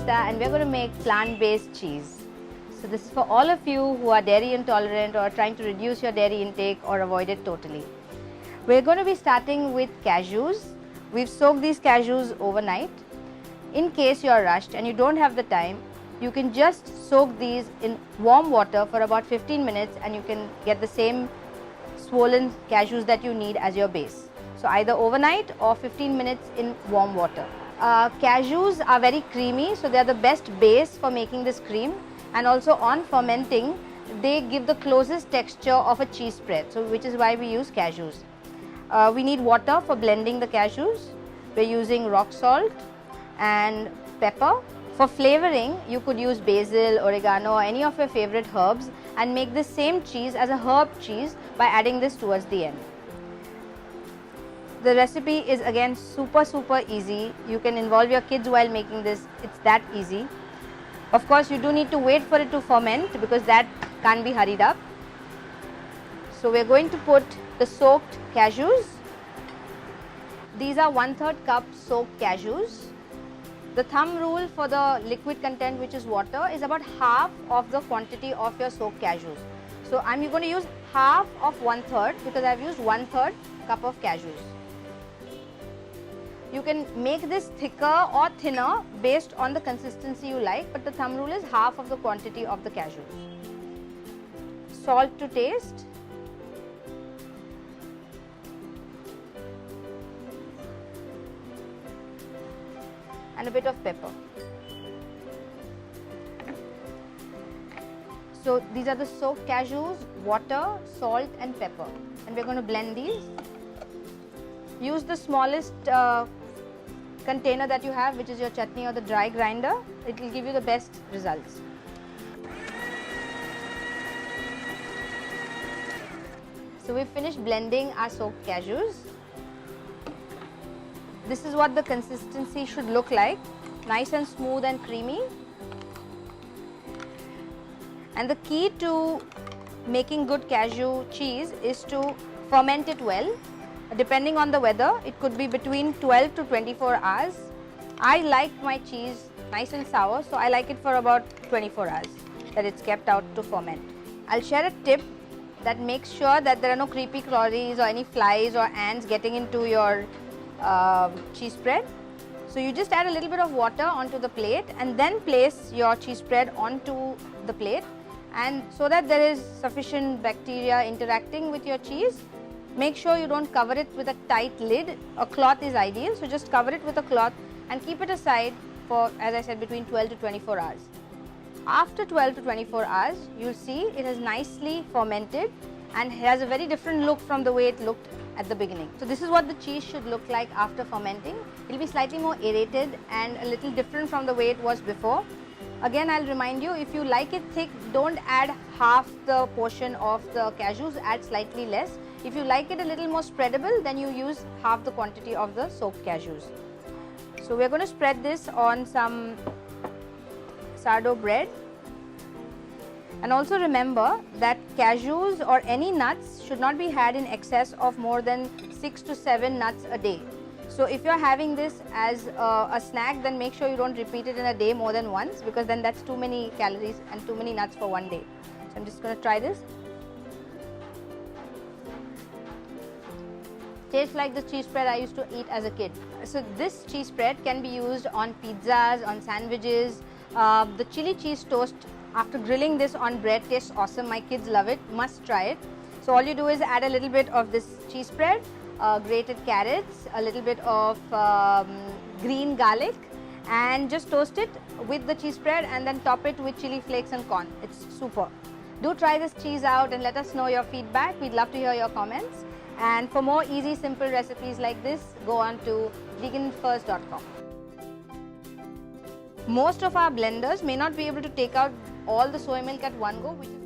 Vinita and we're going to make plant-based cheese. So this is for all of you who are dairy intolerant or trying to reduce your dairy intake or avoid it totally. We're going to be starting with cashews. We've soaked these cashews overnight. In case you're rushed and you don't have the time, you can just soak these in warm water for about 15 minutes and you can get the same swollen cashews that you need as your base. So either overnight or 15 minutes in warm water. Cashews are very creamy, so they are the best base for making this cream, and also on fermenting they give the closest texture of a cheese spread, so which is why we use cashews. We need water for blending the cashews. We're using rock salt and pepper. For flavoring, you could use basil, oregano or any of your favorite herbs and make this same cheese as a herb cheese by adding this towards the end. The recipe is again super easy. You can involve your kids while making this, it's that easy. Of course, you do need to wait for it to ferment because that can't be hurried up. So we're going to put the soaked cashews. These are 1/3 cup soaked cashews. The thumb rule for the liquid content, which is water, is about half of the quantity of your soaked cashews. So I'm going to use half of 1/3 because I've used 1/3 cup of cashews. You can make this thicker or thinner based on the consistency you like, but the thumb rule is half of the quantity of the cashews. Salt to taste. And a bit of pepper. So these are the soaked cashews, water, salt and pepper, and we're going to blend these. Use the smallest container that you have, which is your chutney or the dry grinder. It will give you the best results. So we've finished blending our soaked cashews. This is what the consistency should look like, nice and smooth and creamy. And the key to making good cashew cheese is to ferment it well. Depending on the weather, it could be between 12 to 24 hours. I like my cheese nice and sour, so I like it for about 24 hours that it's kept out to ferment. I'll share a tip that makes sure that there are no creepy crawlies or any flies or ants getting into your cheese spread. So you just add a little bit of water onto the plate and then place your cheese spread onto the plate, and so that there is sufficient bacteria interacting with your cheese. Make sure you don't cover it with a tight lid. A cloth is ideal, so just cover it with a cloth and keep it aside for, as I said, between 12 to 24 hours. After 12 to 24 hours, you'll see it has nicely fermented and has a very different look from the way it looked at the beginning. So this is what the cheese should look like after fermenting. It will be slightly more aerated and a little different from the way it was before. Again, I'll remind you, if you like it thick, don't add half the portion of the cashews, add slightly less. If you like it a little more spreadable, then you use half the quantity of the soaked cashews. So we're going to spread this on some sourdough bread. And also remember that cashews or any nuts should not be had in excess of more than 6 to 7 nuts a day. So if you're having this as a snack, then make sure you don't repeat it in a day more than once, because then that's too many calories and too many nuts for one day. So I'm just going to try this. Tastes like the cheese spread I used to eat as a kid. So this cheese spread can be used on pizzas, on sandwiches. The chili cheese toast after grilling this on bread tastes awesome. My kids love it, must try it. So all you do is add a little bit of this cheese spread, grated carrots, a little bit of green garlic, and just toast it with the cheese spread and then top it with chili flakes and corn. It's super. Do try this cheese out and let us know your feedback. We'd love to hear your comments. And for more easy, simple recipes like this, go on to veganfirst.com. Most of our blenders may not be able to take out all the soy milk at one go, which is